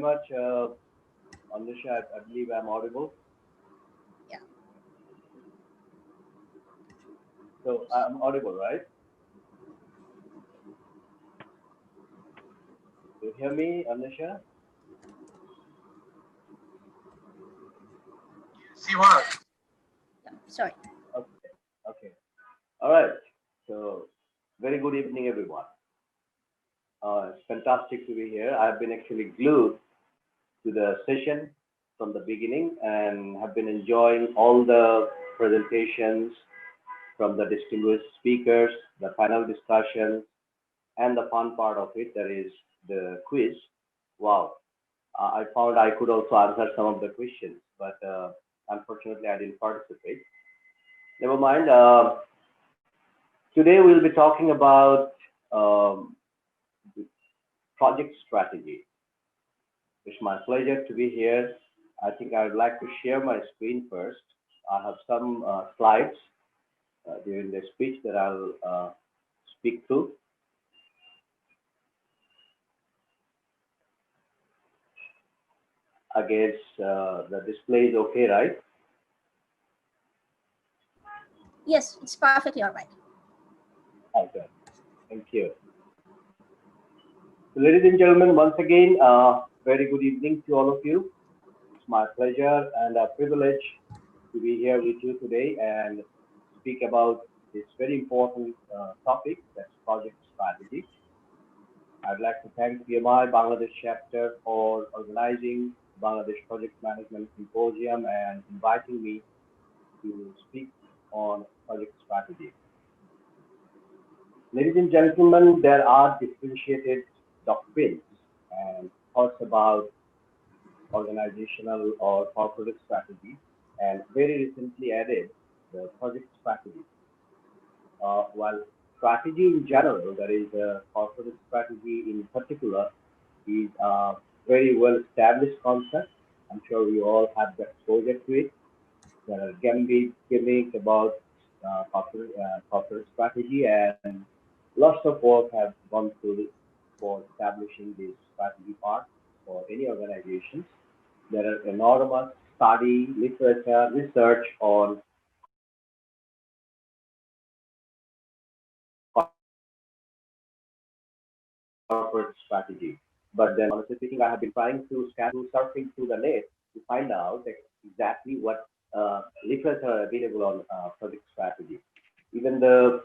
much, Anusha. I believe I'm audible. Yeah. So I'm audible, right? Do you hear me, Anusha? See what? Yeah. Sorry. Okay. Okay. All right. So, very good evening, everyone. It's fantastic to be here. I've been actually glued to the session from the beginning and have been enjoying all the presentations from the distinguished speakers, the panel discussions, and the fun part of it, that is the quiz. Wow. I found I could also answer some of the questions, but unfortunately I didn't participate. Never mind. Today we'll be talking about um, project strategy. It's my pleasure to be here. I think I would like to share my screen first. I have some slides during the speech that I'll speak through. I guess the display is okay, right? Yes, it's perfectly all right. Okay, thank you. So, ladies and gentlemen, once again, very good evening to all of you. It's my pleasure and a privilege to be here with you today and speak about this very important topic, that's project strategy. I'd like to thank PMI Bangladesh chapter for organizing Bangladesh Project Management Symposium and inviting me to speak on project strategy. Ladies and gentlemen, there are differentiated doctrines and thoughts about organizational or corporate strategy, and very recently added the project strategy. While strategy in general, that is corporate strategy in particular, is a very well established concept. I'm sure we all have the exposure to it. There are gimmicks about corporate strategy, and lots of work have gone through for establishing this strategy part for any organizations. There are enormous study, literature, research on corporate strategy. But then, honestly speaking, I have been trying to scan through, surfing through the net to find out exactly what literature available on project strategy. Even the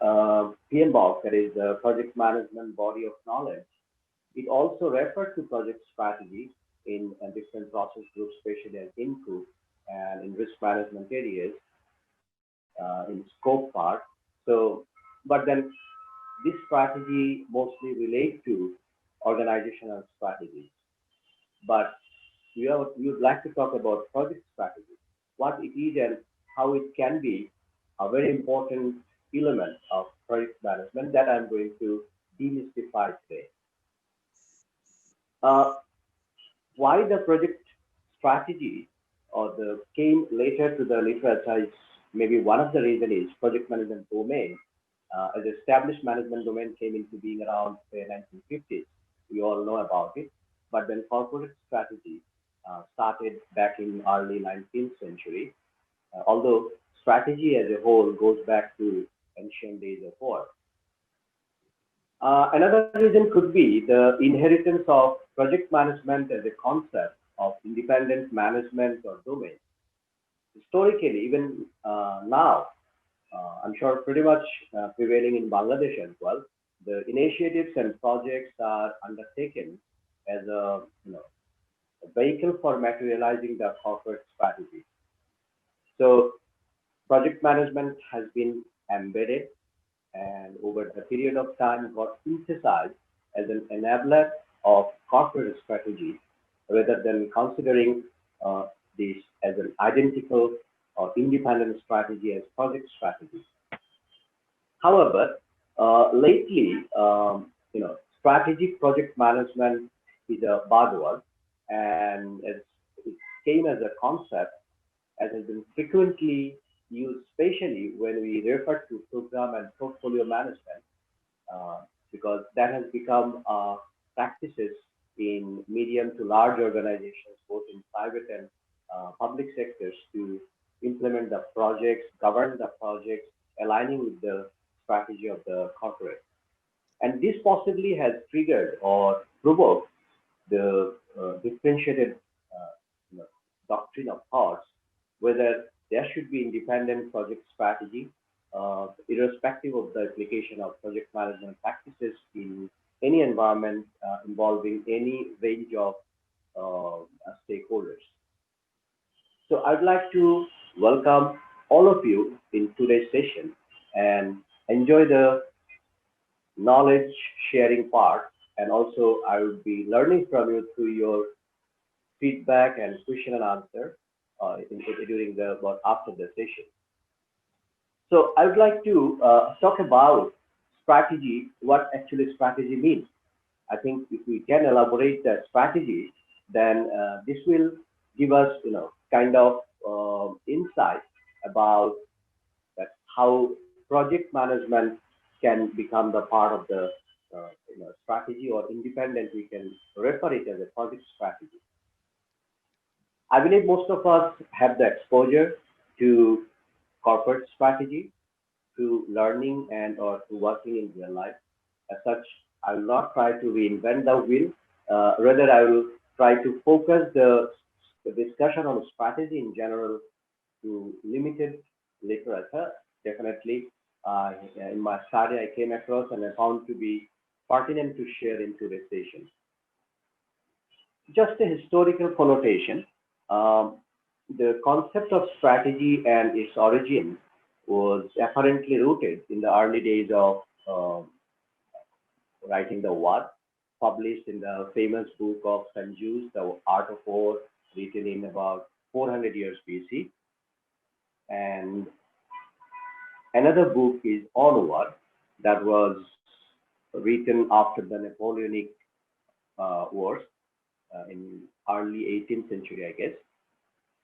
PMBOK, that is the Project Management Body of Knowledge, it also refers to project strategy in different process groups, especially in input and in risk management areas, in scope part. So, but then this strategy mostly relate to organizational strategies. But we would like to talk about project strategy, what it is and how it can be a very important element of project management that I'm going to demystify today. Uh, why the project strategy or the came later to the literature is maybe one of the reason is project management domain as established management domain came into being around say 1950s. We all know about it, but then corporate strategy started back in early 19th century. Although strategy as a whole goes back to ancient days of war. Another reason could be the inheritance of project management as a concept of independent management or domain. Historically, even now, I'm sure pretty much prevailing in Bangladesh as well, the initiatives and projects are undertaken as a vehicle for materializing the corporate strategy. So project management has been embedded and over the period of time got synthesized as an enabler of corporate strategy rather than considering uh, this as an identical or independent strategy as project strategy. However, lately, strategic project management is a buzzword, and it came as a concept as has been frequently used, especially when we refer to program and portfolio management, uh, because that has become practices in medium to large organizations, both in private and public sectors, to implement the projects, govern the projects, aligning with the strategy of the corporate. And this possibly has triggered or provoked the differentiated you know, doctrine of thoughts, whether there should be independent project strategy, irrespective of the application of project management practices in any environment involving any range of stakeholders. So I'd like to welcome all of you in today's session and enjoy the knowledge sharing part. And also I will be learning from you through your feedback and question and answer during the or after the session. So I would like to talk about strategy, what actually strategy means. I think if we can elaborate the strategy, then this will give us, kind of insight about that how project management can become the part of the strategy, or independent. We can refer it as a project strategy. I believe most of us have the exposure to corporate strategy through learning and or through working in real life. As such, I will not try to reinvent the wheel. Rather, I will try to focus the discussion on strategy in general to limited literature. Definitely, in my study, I came across and I found to be pertinent to share in today's session. Just a historical connotation. Um, the concept of strategy and its origin was apparently rooted in the early days of writing the War, published in the famous book of Sanju's, The Art of War, written in about 400 years BC. And another book is On War, that was written after the Napoleonic Wars in early 18th century, I guess.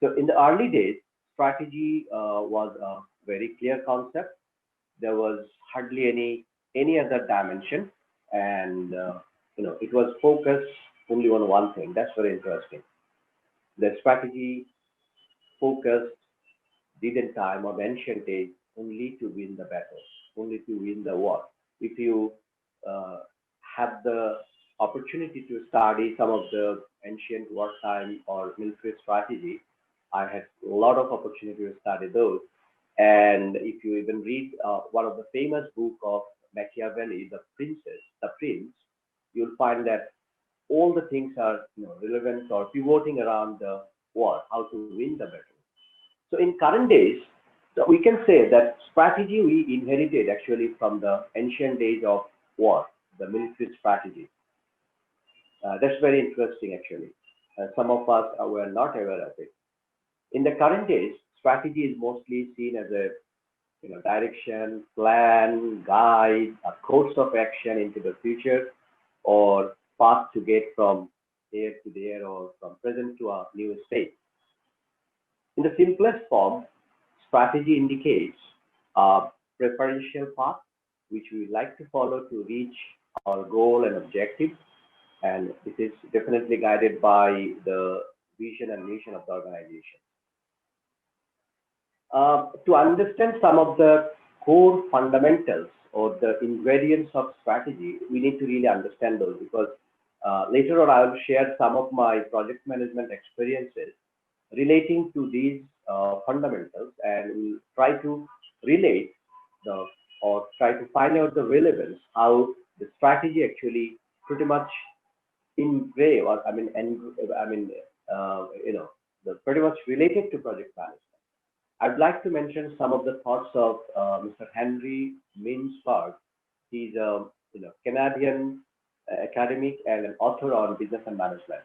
So in the early days, strategy was a very clear concept. There was hardly any other dimension, and it was focused only on one thing. That's very interesting. The strategy focused didn't time of ancient age only to win the battle, only to win the war. If you uh, have the opportunity to study some of the ancient wartime or military strategy, I had a lot of opportunity to study those. And if you even read one of the famous book of Machiavelli, The Prince, you'll find that all the things are relevant or pivoting around the war, how to win the battle. So in current days, so we can say that strategy we inherited actually from the ancient days of war, the military strategy. That's very interesting actually. Some of us were not aware of it. In the current days, strategy is mostly seen as a direction, plan, guide, a course of action into the future, or path to get from here to there or from present to a new state. In the simplest form, strategy indicates a preferential path which we like to follow to reach our goal and objective. And this is definitely guided by the vision and mission of the organization. To understand some of the core fundamentals or the ingredients of strategy, we need to really understand those, because later on I will share some of my project management experiences relating to these fundamentals, and we'll try to relate the or try to find out the relevance, how the strategy actually pretty much engrave or I mean the pretty much related to project management. I'd like to mention some of the thoughts of Mr. Henry Mintzberg. He's a Canadian academic and an author on business and management.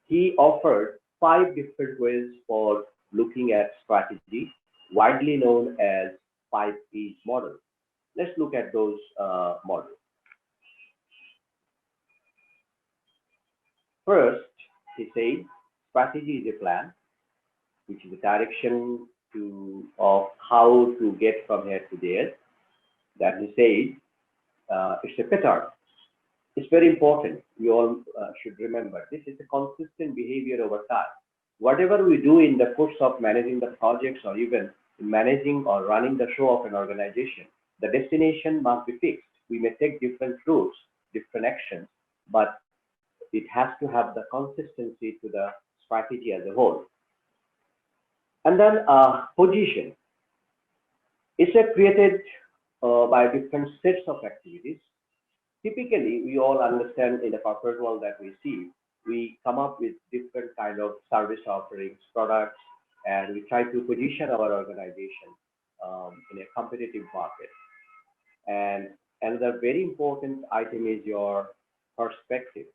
He offered 5 different ways for looking at strategy, widely known as 5Ps model. Let's look at those models. First, he said strategy is a plan, which is a direction of how to get from here to there. That he said it's a pattern. It's very important. We all should remember this is a consistent behavior over time. Whatever we do in the course of managing the projects or even in managing or running the show of an organization, the destination must be fixed. We may take different routes, different actions, but it has to have the consistency to the strategy as a whole. And then position is created by different sets of activities. Typically, we all understand in the corporate world that we see, we come up with different kind of service offerings, products, and we try to position our organization in a competitive market. And another very important item is your perspective.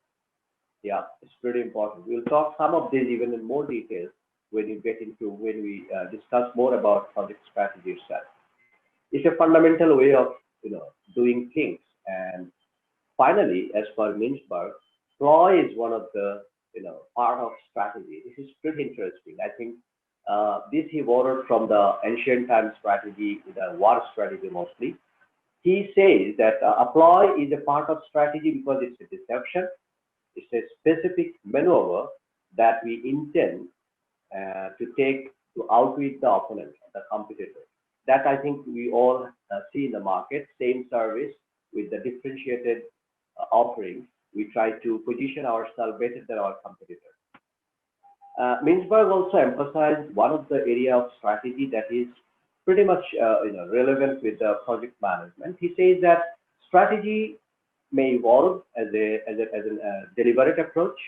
Yeah, it's pretty important. We'll talk some of this even in more detail when you get into when we discuss more about project strategy itself. It's a fundamental way of doing things. And finally, as per Mintzberg, ploy is one of the part of strategy. This is pretty interesting. I think this he borrowed from the ancient time strategy, the war strategy mostly. He says that a ploy is a part of strategy because it's a deception. It's a specific maneuver that we intend to take to outwit the opponent, the competitor. That I think we all see in the market, same service with the differentiated offerings. We try to position ourselves better than our competitor. Mintzberg also emphasized one of the area of strategy that is pretty much relevant with the project management. He says that strategy may evolve as a deliberate approach.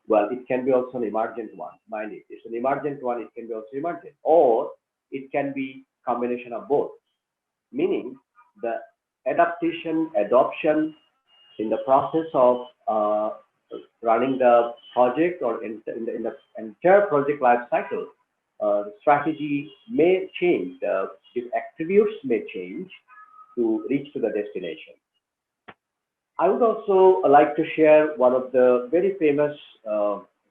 Well, it can be also an emergent one. Mind it, it's an emergent one. It can be also emergent, or it can be combination of both. Meaning the adaptation, adoption in the process of running the project or in the entire project life cycle, strategy may change. Its attributes may change to reach to the destination. I would also like to share one of the very famous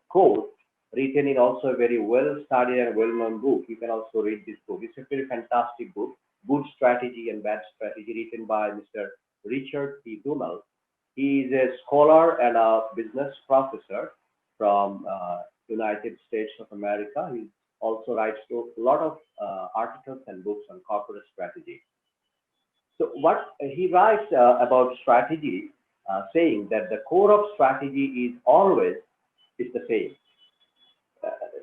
quotes written in also a very well-studied and well-known book. You can also read this book. It's a very fantastic book, Good Strategy and Bad Strategy, written by Mr. Richard P. Dummel. He is a scholar and a business professor from United States of America. He also writes a lot of articles and books on corporate strategy. So what he writes about strategy, saying that the core of strategy is always is the same.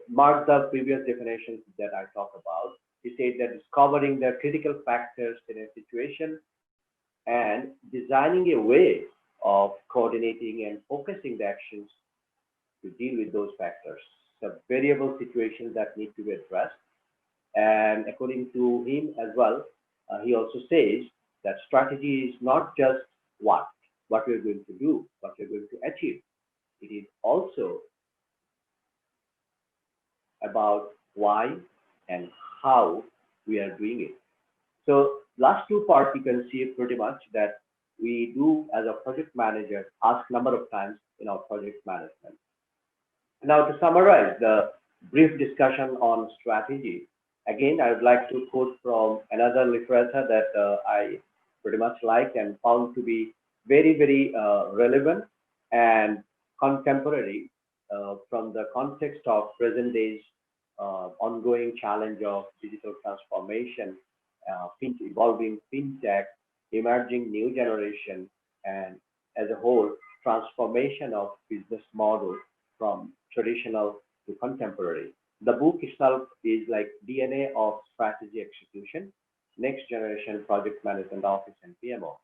Mark the previous definitions that I talked about. He said that discovering the critical factors in a situation and designing a way of coordinating and focusing the actions to deal with those factors. The variable situations that need to be addressed. And according to him as well, he also says that strategy is not just what we're going to do, what we're going to achieve. It is also about why and how we are doing it. So last two parts you can see pretty much that we do as a project manager ask number of times in our project management. Now to summarize the brief discussion on strategy, again I would like to quote from another literature that I pretty much like and found to be very relevant and contemporary from the context of present days ongoing challenge of digital transformation, evolving fintech, emerging new generation, and as a whole, transformation of business model from traditional to contemporary. The book itself is like DNA of strategy execution, next generation project management office and PMO.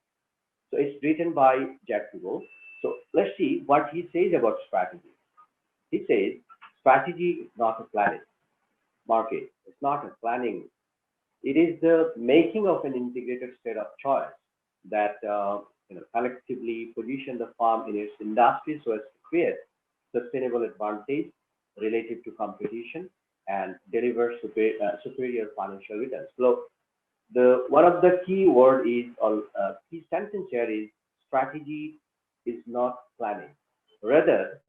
So it's written by Jack Hugo. So let's see what he says about strategy. He says strategy is not a planning market. It's not a planning. It is the making of an integrated state of choice that collectively position the firm in its industry so as to create sustainable advantage relative to competition and deliver superior financial returns. So the one of the key word is or key sentence here is strategy is not planning. Rather,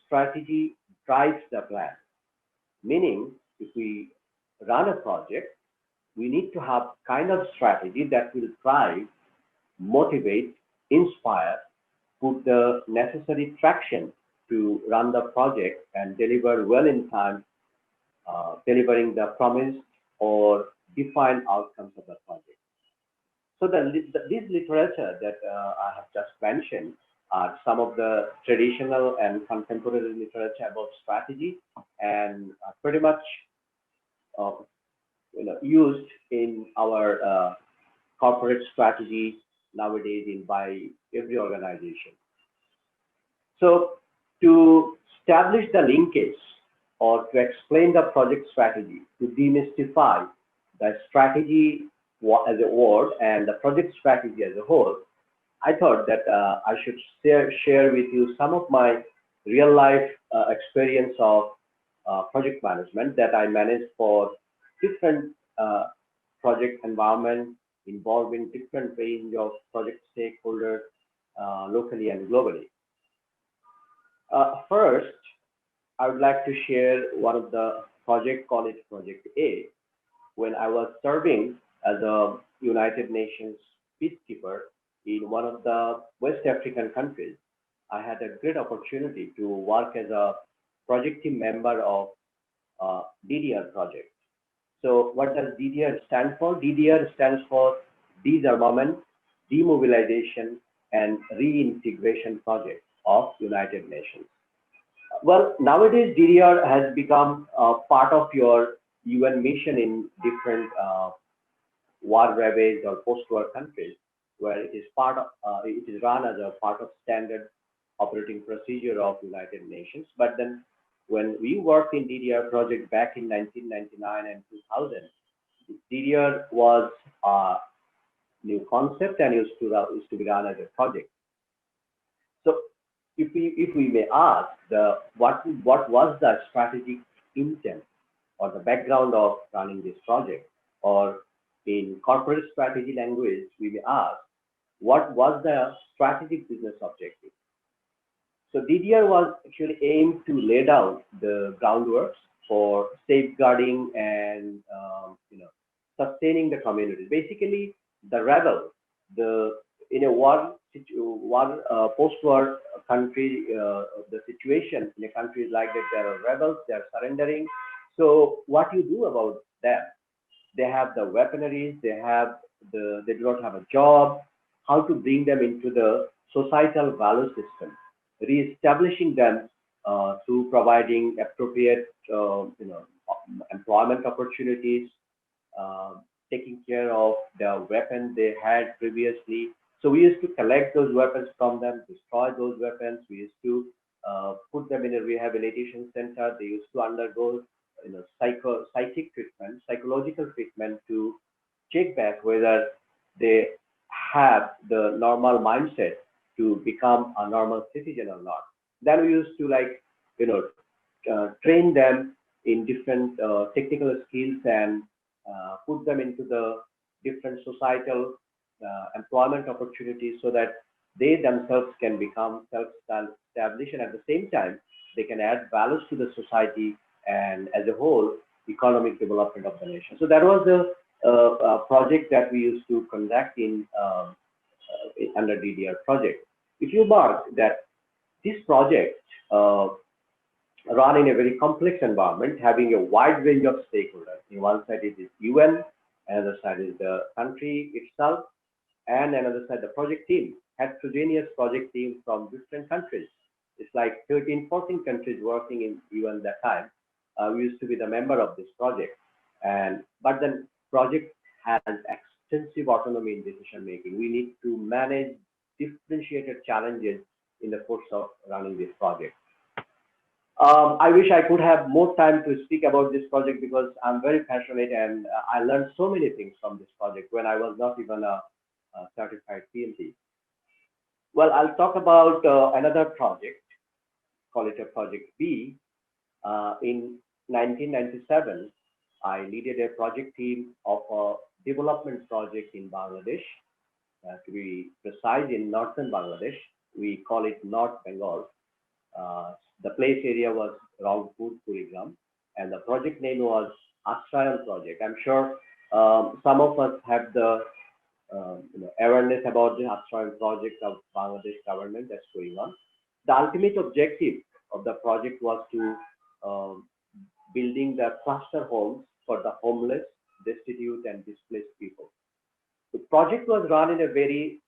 strategy drives the plan. Meaning, if we run a project, we need to have kind of strategy that will drive, motivate, inspire, put the necessary traction to run the project and deliver well in time, delivering the promised or defined outcomes of the project. So this literature that I have just mentioned are some of the traditional and contemporary literature about strategy, and pretty much uh, used in our corporate strategy nowadays in by every organization. So to establish the linkage or to explain the project strategy, to demystify the strategy as a word and the project strategy as a whole, I thought that I should share with you some of my real life experience of project management that I managed for different project environment involving different range of project stakeholders locally and globally. First, I would like to share one of the project called it Project A. When I was serving as a United Nations peacekeeper in one of the West African countries, I had a great opportunity to work as a project team member of DDR project. So what does DDR stand for? DDR stands for Disarmament, Demobilization, and Reintegration Project of United Nations. Well, nowadays DDR has become part of your UN mission in different war ravaged or post-war countries, where it is run as a part of standard operating procedure of United Nations. But then, when we worked in DDR project back in 1999 and 2000, DDR was a new concept and used to be run as a project. So if we may ask what was the strategic intent or the background of running this project, or in corporate strategy language, we may ask what was the strategic business objective. So DDR was actually aimed to lay down the groundwork for safeguarding and sustaining the community. Basically, the rebel, the in a post-war country, the situation in a country is like that. There are rebels, they are surrendering. So what you do about them? They have the weaponry, they do not have a job. How to bring them into the societal value system, re-establishing them through providing appropriate employment opportunities, uh, taking care of the weapons they had previously. So we used to collect those weapons from them, destroy those weapons. We used to put them in a rehabilitation center. They used to undergo psychic treatment, psychological treatment to check back whether they have the normal mindset to become a normal citizen or not. Then we used to train them in different technical skills and put them into the different societal employment opportunities so that they themselves can become self-established, and at the same time they can add values to the society and as a whole economic development of the nation. So that was the project that we used to conduct in under DDR project. If you mark that this project run in a very complex environment, having a wide range of stakeholders. In one side it is UN, another side is the country itself, and another side the project team. Heterogeneous project team from different countries. It's like 13, 14 countries working in UN that time. We used to be the member of this project, but then project has extensive autonomy in decision making. We need to manage differentiated challenges in the course of running this project. I wish I could have more time to speak about this project because I'm very passionate and I learned so many things from this project when I was not even a certified PMP. Well, I'll talk about another project, call it a Project B. In 1997, I leaded a project team of a development project in Bangladesh. To be precise, in northern Bangladesh, we call it North Bengal. The place area was Rangpur, Kurigram, and the project name was Ashrayan Project. I'm sure some of us have the awareness about the Australian project of Bangladesh government that's going on. The ultimate objective of the project was to um, building the cluster homes for the homeless, destitute, and displaced people. The project was run in a very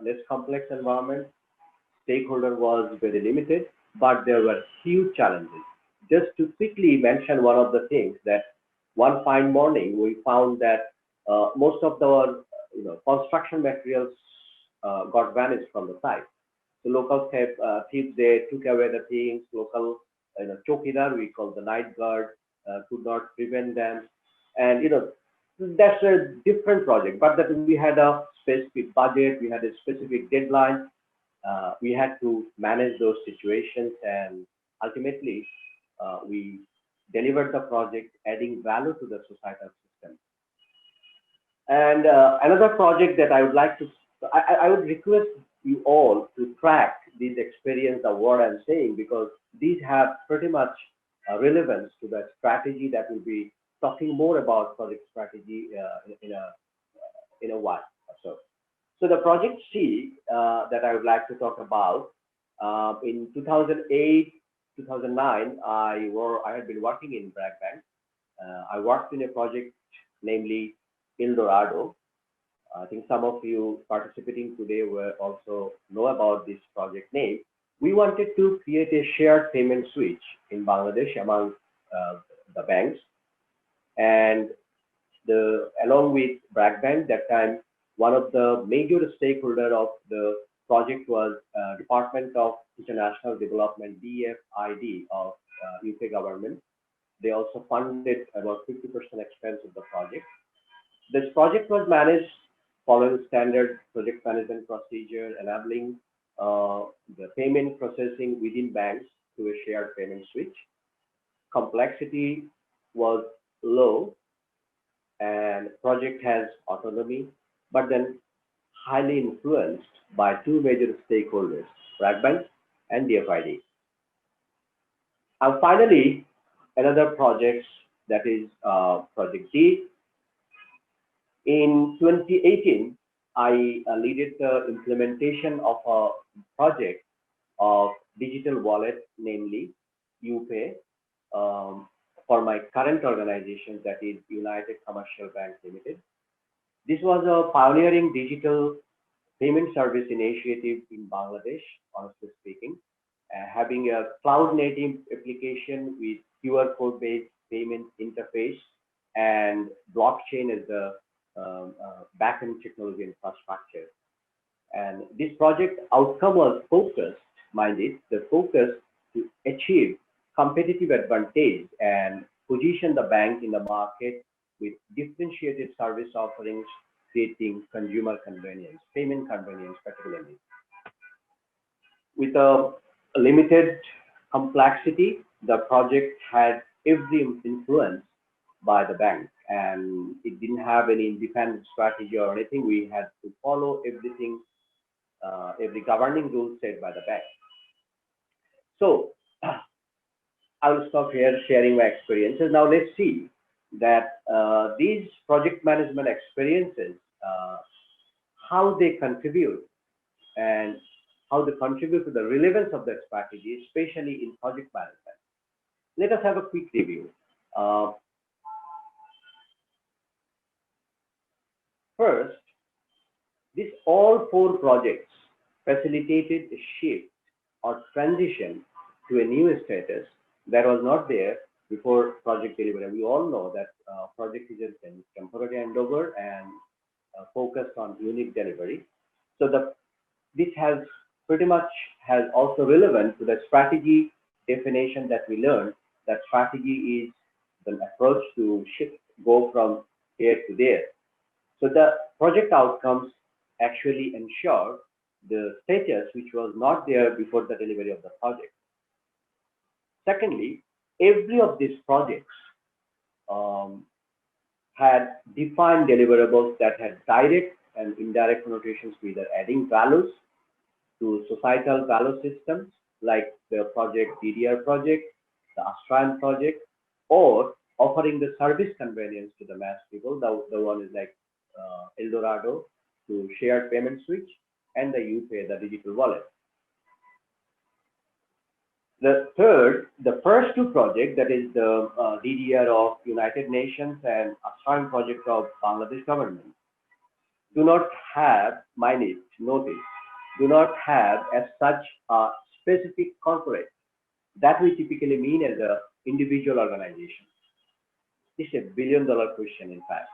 less complex environment. Stakeholder was very limited, but there were huge challenges. Just to quickly mention one of the things that one fine morning we found that most of the construction materials got vanished from the site. So local thieves they took away the things. Local chokidar we call the night guard could not prevent them, and that's a different project. But that we had a specific budget, we had a specific deadline, we had to manage those situations, and ultimately we delivered the project, adding value to the societal system. And another project that I would like to, I would request you all to track these experience, the word I'm saying, because these have pretty much relevance to the strategy that we'll be talking more about project strategy in a while. So, so the project C that I would like to talk about in 2008, 2009, I had been working in Brackbank. I worked in a project namely El Dorado. I think some of you participating today will also know about this project name. We wanted to create a shared payment switch in Bangladesh among the banks, and along with Brackbank that time, one of the major stakeholder of the project was Department of International Development (DFID) of UK government. They also funded about 50% expense of the project. This project was managed following standard project management procedure, enabling the payment processing within banks to a shared payment switch. Complexity was low, and project has autonomy, but then highly influenced by two major stakeholders, Ragbang and DFID. And finally, another project that is Project D. In 2018, I leaded the implementation of a project of digital wallet, namely UPay, um, for my current organization, that is United Commercial Bank Limited. This was a pioneering digital payment service initiative in Bangladesh, honestly speaking, having a cloud native application with QR code based payment interface and blockchain as the backend technology infrastructure. And this project outcome was focused, mind it, the focus to achieve competitive advantage and position the bank in the market with differentiated service offerings, creating consumer convenience, payment convenience particularly. With a limited complexity, the project had every influence by the bank, and it didn't have any independent strategy or anything. We had to follow everything, every governing rule set by the bank. So I will stop here sharing my experiences. Now let's see that these project management experiences, how they contribute and how they contribute to the relevance of the strategy, especially in project management. Let us have a quick review. Uh, First, these all four projects facilitated a shift or transition to a new status that was not there before project delivery. We all know that project is a temporary handover and focused on unique delivery. So this has pretty much has also relevant to the strategy definition that we learned. That strategy is the approach to shift, go from here to there. So the project outcomes actually ensure the status which was not there before the delivery of the project. Secondly, every of these projects um, had defined deliverables that had direct and indirect connotations to either adding values to societal value systems like the project DDR project, the Australian project, or offering the service convenience to the mass people. The one is like El Dorado. to shared payment switch and the UPay, the digital wallet. The first two projects, that is the DDR of United Nations and Assign project of Bangladesh government, do not have, notice, do not have as such a specific corporate that we typically mean as a individual organization. This is a billion-dollar question, in fact.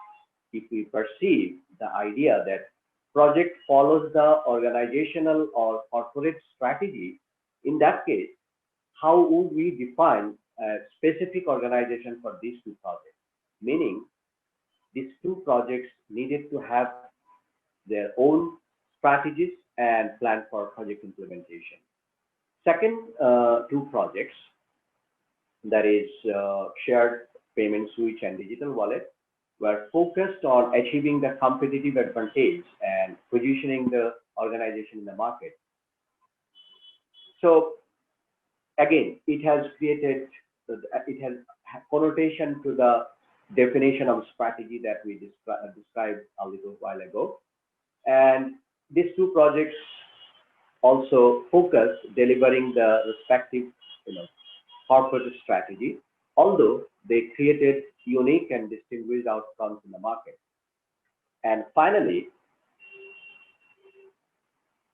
If we perceive the idea that project follows the organizational or corporate strategy, in that case, how would we define a specific organization for these two projects? Meaning, these two projects needed to have their own strategies and plan for project implementation. Second, two projects, that is shared payment switch and digital wallet, were focused on achieving the competitive advantage and positioning the organization in the market. So again, it has connotation to the definition of strategy that we described a little while ago. And these two projects also focus delivering the respective, corporate strategy, although they created unique and distinguished outcomes in the market. And finally,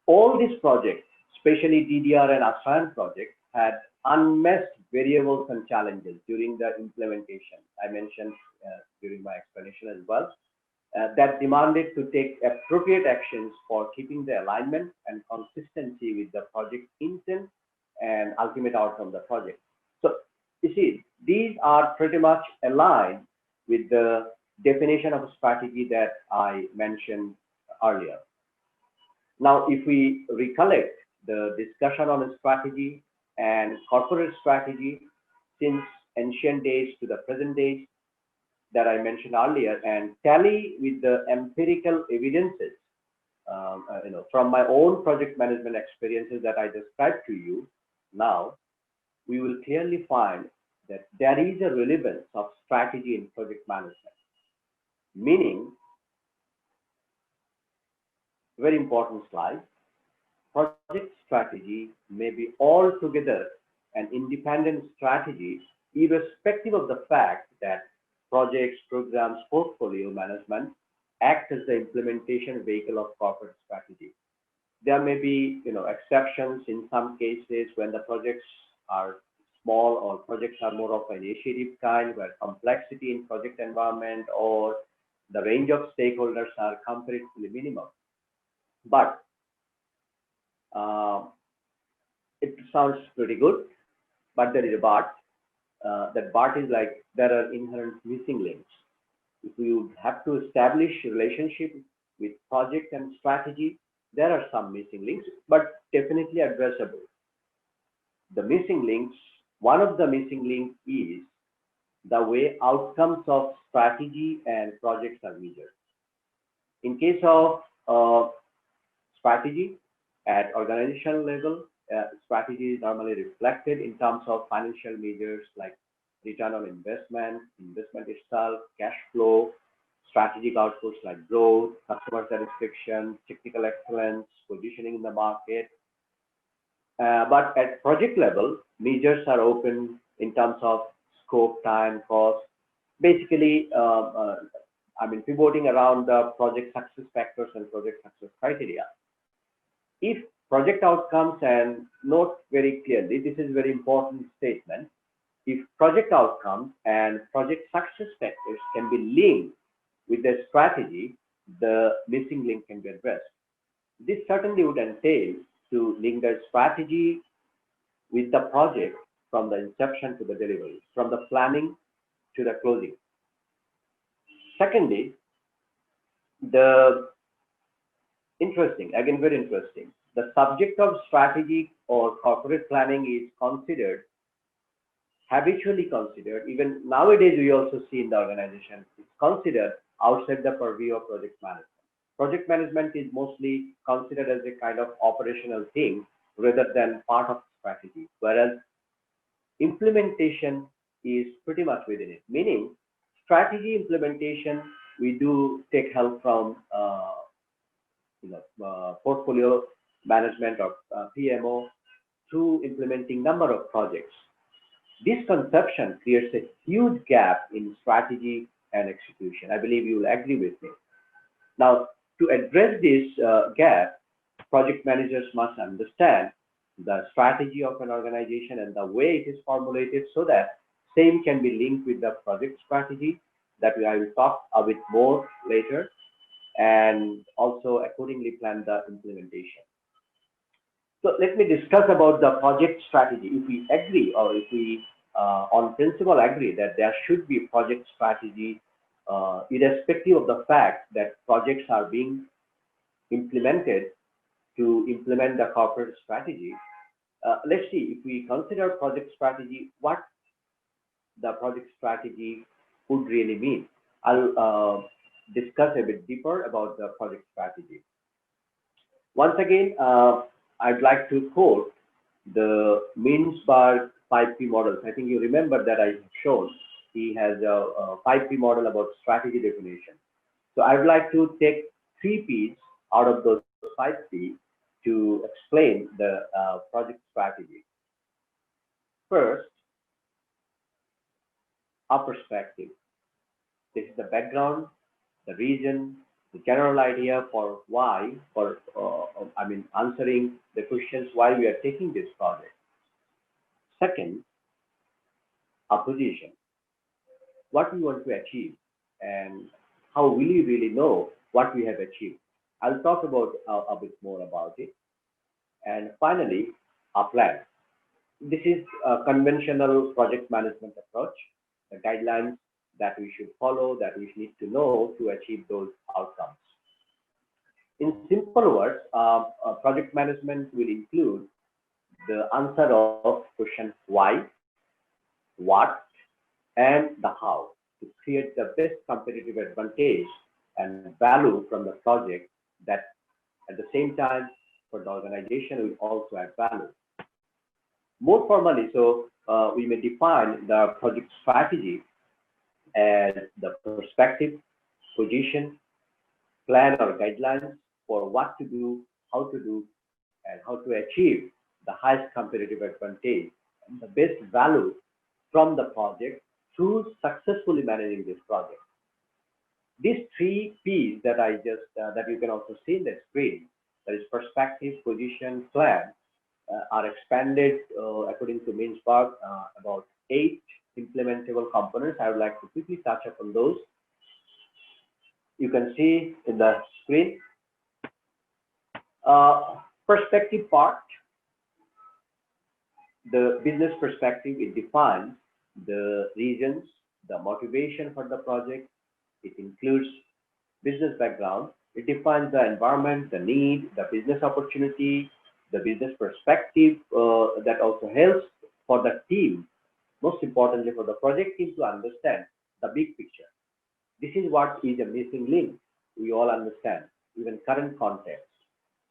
all these projects, especially DDR and ASEAN projects, had unmet variables and challenges during the implementation. I mentioned during my explanation as well, that demanded to take appropriate actions for keeping the alignment and consistency with the project intent and ultimate outcome of the project. So you see, these are pretty much aligned with the definition of a strategy that I mentioned earlier. Now, if we recollect the discussion on strategy and corporate strategy since ancient days to the present days that I mentioned earlier, and tally with the empirical evidences, from my own project management experiences that I described to you, now we will clearly find that there is a relevance of strategy in project management. Meaning, very important slide, project strategy may be altogether an independent strategy, irrespective of the fact that projects, programs, portfolio management act as the implementation vehicle of corporate strategy. There may be, exceptions in some cases when the projects are small or projects are more of an initiative kind, where complexity in project environment or the range of stakeholders are comparatively minimum. But it sounds pretty good, but there is a but. That but is like there are inherent missing links. If you have to establish a relationship with project and strategy, there are some missing links, but definitely addressable. The missing links, one of the missing links is the way outcomes of strategy and projects are measured. In case of strategy at organizational level, strategy is normally reflected in terms of financial measures like return on investment, investment itself, cash flow, strategic outputs like growth, customer satisfaction, technical excellence, positioning in the market. But at project level, measures are open in terms of scope, time, cost. Basically, pivoting around the project success factors and project success criteria. If project outcomes, and note very clearly, this is a very important statement, if project outcomes and project success factors can be linked with the strategy, the missing link can be addressed. This certainly would entail to link the strategy with the project from the inception to the delivery, from the planning to the closing. Secondly, very interesting, the subject of strategy or corporate planning is habitually considered, even nowadays we also see in the organization, it's considered outside the purview of project management. Project management is mostly considered as a kind of operational thing rather than part of strategy, whereas implementation is pretty much within it. Meaning, strategy implementation, we do take help from portfolio management or PMO through implementing number of projects. This conception creates a huge gap in strategy and execution. I believe you will agree with me. Now, to address this gap, project managers must understand the strategy of an organization and the way it is formulated so that same can be linked with the project strategy that I will talk a bit more later, and also accordingly plan the implementation. So let me discuss about the project strategy. If we agree, or if we on principle agree that there should be project strategy, irrespective of the fact that projects are being implemented to implement the corporate strategy. Let's see, if we consider project strategy, what the project strategy would really mean. I'll discuss a bit deeper about the project strategy. Once again, I'd like to quote the Mintzberg 5P models. I think you remember that I have shown. He has a 5P model about strategy definition. So I'd like to take 3 P's out of those 5P to explain the project strategy. First, a perspective. This is the background, the reason, the general idea for why, answering the questions why we are taking this project. Second, a position. What we want to achieve and how will you really know what we have achieved. I'll talk about a bit more about it. And finally, a plan. This is a conventional project management approach, the guidelines that we should follow, that we need to know to achieve those outcomes. In simple words, project management will include the answer of question why, what, and the how to create the best competitive advantage and value from the project that at the same time for the organization will also add value. More formally, so we may define the project strategy as the perspective, position, plan or guidelines for what to do, how to do, and how to achieve the highest competitive advantage and the best value from the project through successfully managing this project. These 3 P's that I just that you can also see in the screen, that is perspective, position, plan, are expanded according to Mintzberg about 8 implementable components. I would like to quickly touch upon those. You can see in the screen. Perspective part, the business perspective, it defines the reasons, the motivation for the project. It includes business background. It defines the environment, the need, the business opportunity, the business perspective that also helps for the team, most importantly for the project team to understand the big picture. This is what is a missing link. We all understand, even current context.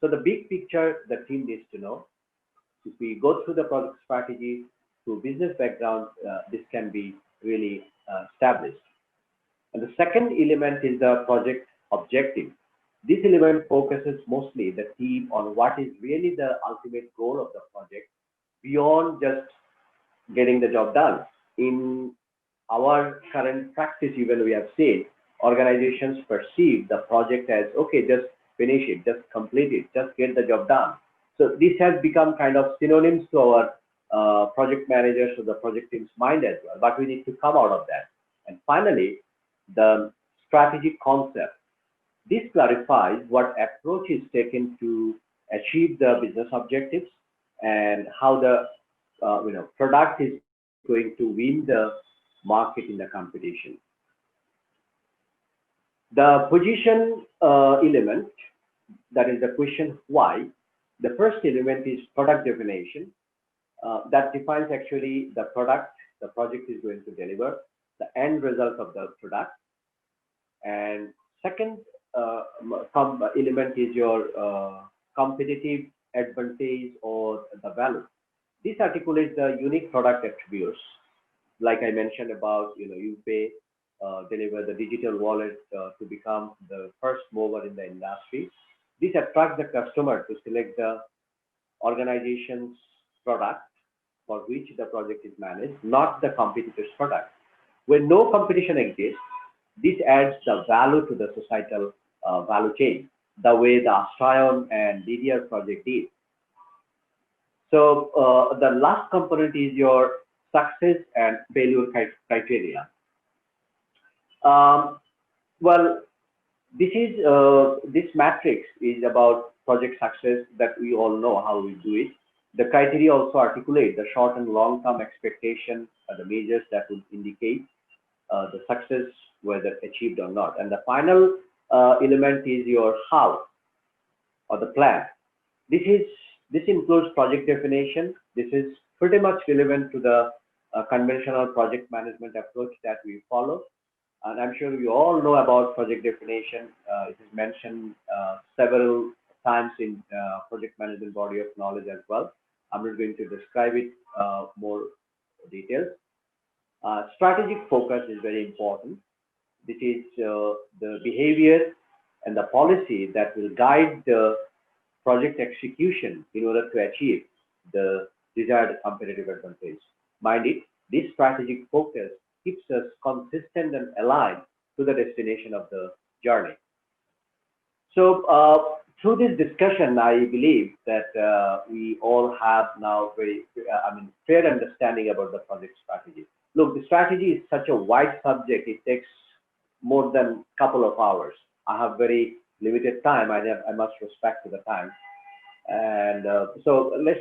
So the big picture the team needs to know. If we go through the project strategy through business background, this can be really established. And the second element is the project objective. This element focuses mostly the team on what is really the ultimate goal of the project beyond just getting the job done. In our current practice, even we have seen organizations perceive the project as, okay, just finish it, just complete it, just get the job done. So this has become kind of synonyms to our project managers or the project team's mind as well, but we need to come out of that. And finally, the strategic concept. This clarifies what approach is taken to achieve the business objectives and how the product is going to win the market in the competition. The position element, that is the question why. The first element is product definition. That defines actually the product the project is going to deliver, the end result of the product. And second element is your competitive advantage or the value. This articulates the unique product attributes, like I mentioned about, you pay, deliver the digital wallet to become the first mover in the industry. This attracts the customer to select the organization's product for which the project is managed, not the competitor's product. When no competition exists, this adds the value to the societal value chain, the way the Astrayon and DDR project did. So the last component is your success and failure criteria. Um, well, this matrix is about project success that we all know how we do it. The criteria also articulate the short and long-term expectation, the measures that would indicate the success, whether achieved or not. And the final element is your how or the plan. This includes project definition. This is pretty much relevant to the conventional project management approach that we follow. And I'm sure you all know about project definition. It is mentioned several times in project management body of knowledge as well. I'm not going to describe it more details. Strategic focus is very important. This is the behavior and the policy that will guide the project execution in order to achieve the desired competitive advantage. Mind it, this strategic focus keeps us consistent and aligned to the destination of the journey. So through this discussion, I believe that we all have now very, fair understanding about the project strategy. Look, the strategy is such a wide subject. It takes more than a couple of hours. I have very limited time. I must respect to the time. And so let's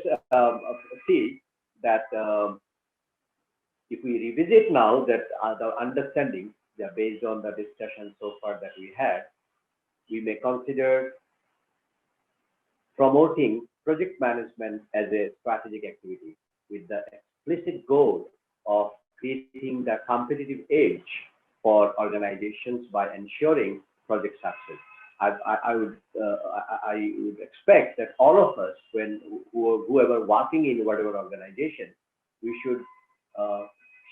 see that if we revisit now that the understanding based on the discussion so far that we had, we may consider promoting project management as a strategic activity with the explicit goal of creating the competitive edge for organizations by ensuring project success. I would expect that all of us, whoever working in whatever organization, we should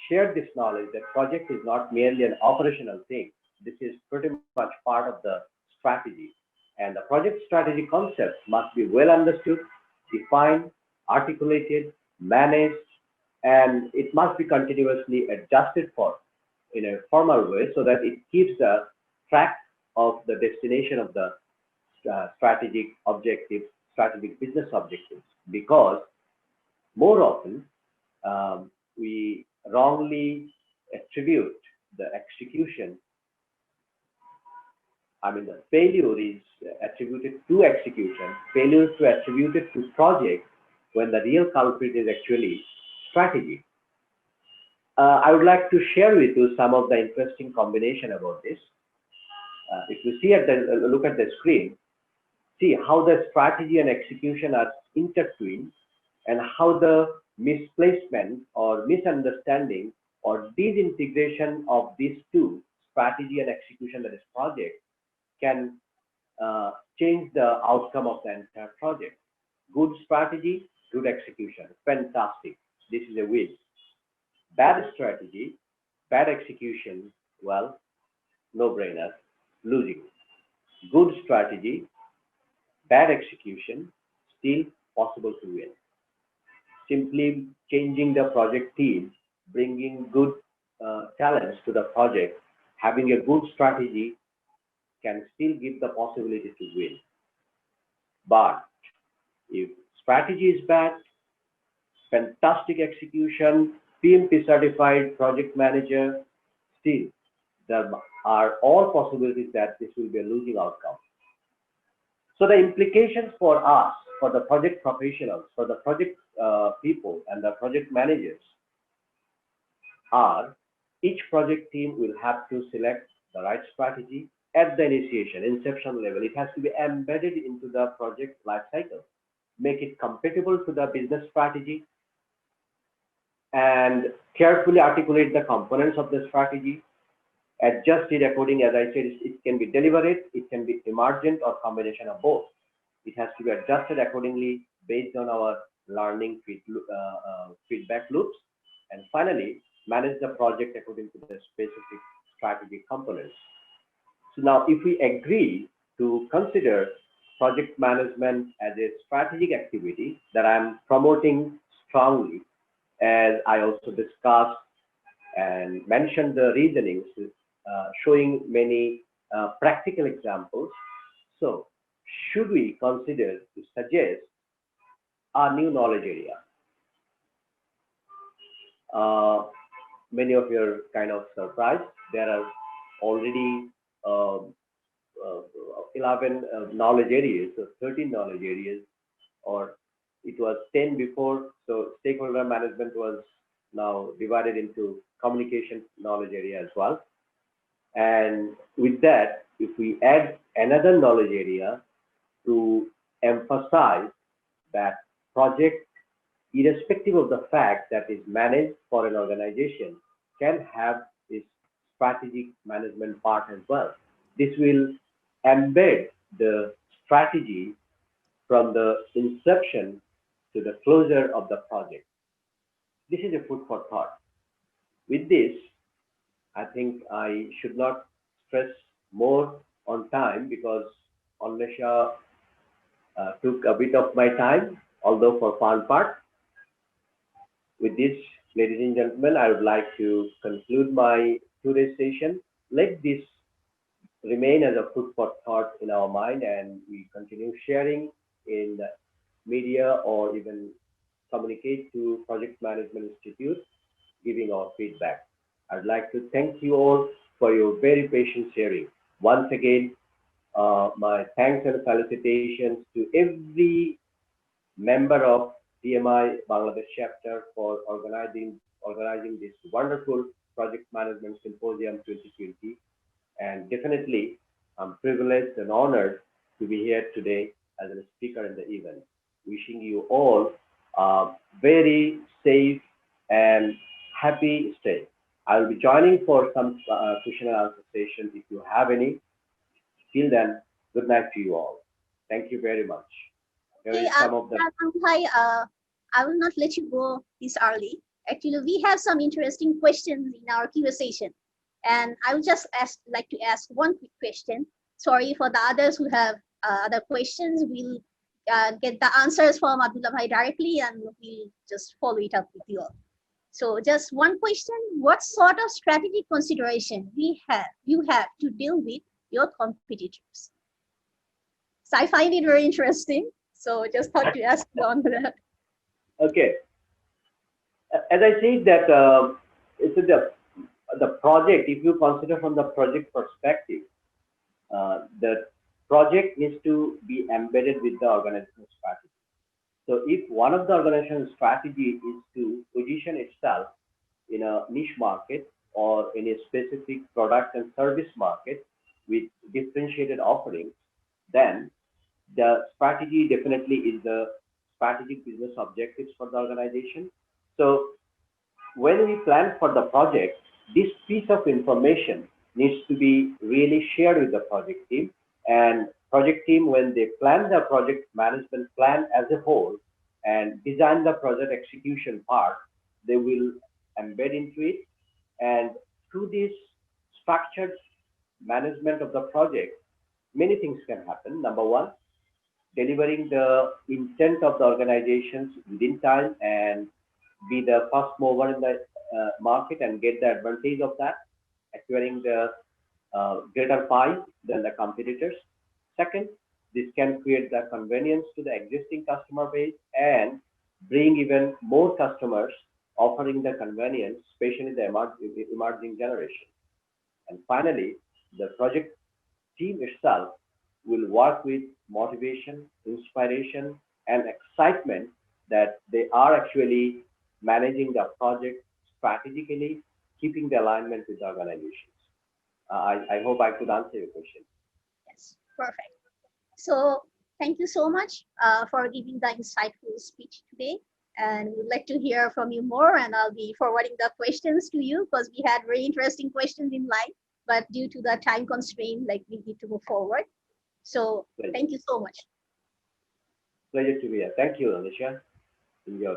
share this knowledge that project is not merely an operational thing. This is pretty much part of the strategy. And the project strategy concept must be well understood, defined, articulated, managed, and it must be continuously adjusted for in a formal way so that it keeps the track of the destination of the strategic objectives, strategic business objectives, because more often we wrongly attribute the execution. The failure is attributed to execution, failure to attribute it to project when the real culprit is actually strategy. I would like to share with you some of the interesting combination about this. If you see look at the screen, see how the strategy and execution are intertwined and how the misplacement or misunderstanding or disintegration of these two, strategy and execution, that is project, can change the outcome of the entire project. Good strategy, good execution, fantastic. This is a win. Bad strategy, bad execution, well, no-brainer, losing. Good strategy, bad execution, still possible to win. Simply changing the project team, bringing good talents to the project, having a good strategy can still give the possibility to win. But if strategy is bad, fantastic execution, PMP certified project manager, still there are all possibilities that this will be a losing outcome. So the implications for us, for the project professionals, for the project people and the project managers are, each project team will have to select the right strategy at the inception level. It has to be embedded into the project life cycle, make it compatible to the business strategy, and carefully articulate the components of the strategy, adjust it according, as I said, it can be deliberate, it can be emergent or combination of both. It has to be adjusted accordingly based on our learning feedback loops, and finally, manage the project according to the specific strategic components. So now if we agree to consider project management as a strategic activity that I'm promoting strongly, as I also discussed and mentioned the reasonings, showing many practical examples. So, should we consider to suggest a new knowledge area? Uh, Many of you are kind of surprised. There are already uh, 11 knowledge areas, so 13 knowledge areas, or it was 10 before. So stakeholder management was now divided into communication knowledge area as well. And with that, if we add another knowledge area to emphasize that project, irrespective of the fact that is managed for an organization, can have this strategic management part as well. This will embed the strategy from the inception to the closure of the project. This is a food for thought. With this, I think I should not stress more on time because Alnesha took a bit of my time, although for fun part. With this, ladies and gentlemen, I would like to conclude my today's session. Let this remain as a food for thought in our mind, and we continue sharing in the media or even communicate to Project Management Institute, giving our feedback. I'd like to thank you all for your very patient sharing. Once again, my thanks and felicitations to every member of PMI Bangladesh chapter for organizing this wonderful Project Management Symposium 2020. And definitely, I'm privileged and honored to be here today as a speaker in the event. Wishing you all a very safe and happy stay. I will be joining for some question and answer session if you have any. Till then, good night to you all. Thank you very much. Here Okay, is some of the. hi, I will not let you go this early. Actually, we have some interesting questions in our Q&A session. And I would just like to ask one quick question. Sorry for the others who have other questions. We'll get the answers from Abdullah Bhai directly and we'll just follow it up with you all. So just one question, what sort of strategic consideration you have to deal with your competitors? So I find it very interesting. So just thought to ask you on that. Okay. As I said that it's the project, if you consider from the project perspective, the project needs to be embedded with the organizational strategy. So if one of the organizational strategy is to position itself in a niche market or in a specific product and service market with differentiated offerings, then the strategy definitely is the strategic business objectives for the organization. So when we plan for the project, this piece of information needs to be really shared with the project team. And project team, when they plan the project management plan as a whole and design the project execution part, they will embed into it. And through this structured management of the project, many things can happen. Number one, delivering the intent of the organizations within time and be the first mover in the market and get the advantage of that, acquiring the greater pie than the competitors. Second, this can create the convenience to the existing customer base and bring even more customers offering the convenience, especially the emerging generation. And finally, the project team itself will work with motivation, inspiration, and excitement that they are actually managing the project strategically, keeping the alignment with the organizations. I hope I could answer your question. Yes, perfect. So thank you so much for giving the insightful speech today. And we'd like to hear from you more, and I'll be forwarding the questions to you because we had very interesting questions in line, but due to the time constraint, like we need to move forward. So thank you so much. Pleasure to be here. Thank you, Alicia. Enjoy.